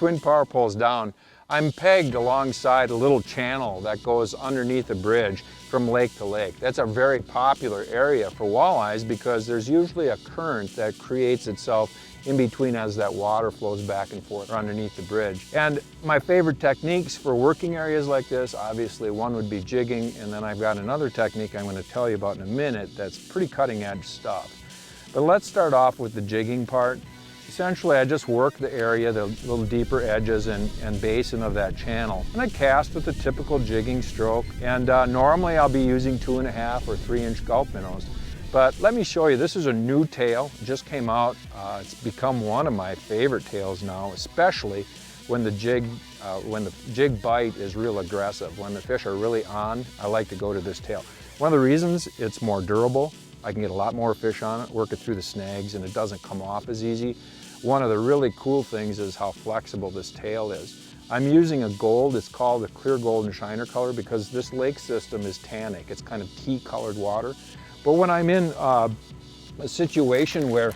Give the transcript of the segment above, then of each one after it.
twin power poles down, I'm pegged alongside a little channel that goes underneath the bridge from lake to lake. That's a very popular area for walleyes because there's usually a current that creates itself in between as that water flows back and forth underneath the bridge. And my favorite techniques for working areas like this, obviously one would be jigging, and then I've got another technique I'm going to tell you about in a minute that's pretty cutting edge stuff. But let's start off with the jigging part. Essentially, I just work the area, the little deeper edges and basin of that channel. And I cast with the typical jigging stroke. And normally I'll be using 2.5 or 3-inch gulp minnows. But let me show you, this is a new tail, it just came out. It's become one of my favorite tails now, especially when the jig bite is real aggressive. When the fish are really on, I like to go to this tail. One of the reasons, it's more durable. I can get a lot more fish on it, work it through the snags, and it doesn't come off as easy. One of the really cool things is how flexible this tail is. I'm using a gold, it's called a clear golden shiner color because this lake system is tannic. It's kind of tea-colored water. But when I'm in a situation where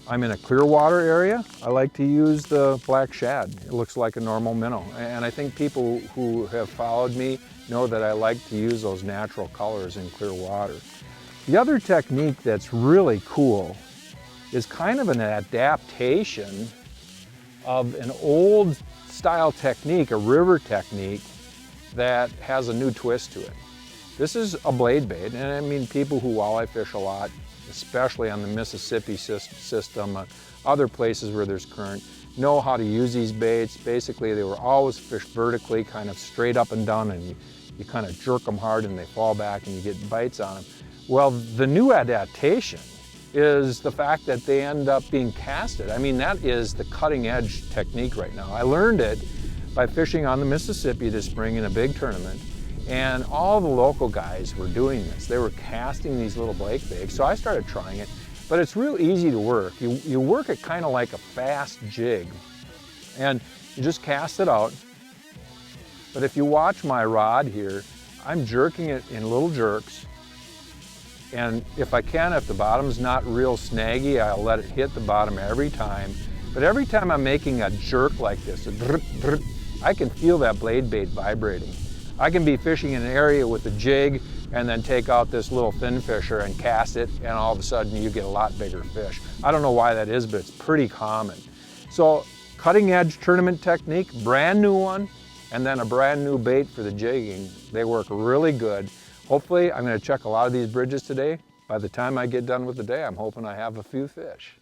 I'm in a clear water area, I like to use the black shad. It looks like a normal minnow. And I think people who have followed me know that I like to use those natural colors in clear water. The other technique that's really cool is kind of an adaptation of an old style technique, a river technique that has a new twist to it. This is a blade bait, and I mean people who walleye fish a lot, especially on the Mississippi system, other places where there's current, know how to use these baits. Basically, they were always fished vertically, kind of straight up and down, and you kind of jerk them hard and they fall back and you get bites on them. Well, the new adaptation is the fact that they end up being casted. I mean, that is the cutting edge technique right now. I learned it by fishing on the Mississippi this spring in a big tournament, and all the local guys were doing this. They were casting these little blake baits, so I started trying it, but it's real easy to work. You work it kind of like a fast jig, and you just cast it out. But if you watch my rod here, I'm jerking it in little jerks. And if I can, if the bottom's not real snaggy, I'll let it hit the bottom every time. But every time I'm making a jerk like this, I can feel that blade bait vibrating. I can be fishing in an area with a jig and then take out this little fin fisher and cast it, and all of a sudden you get a lot bigger fish. I don't know why that is, but it's pretty common. So cutting edge tournament technique, brand new one, and then a brand new bait for the jigging. They work really good. Hopefully, I'm going to check a lot of these bridges today. By the time I get done with the day, I'm hoping I have a few fish.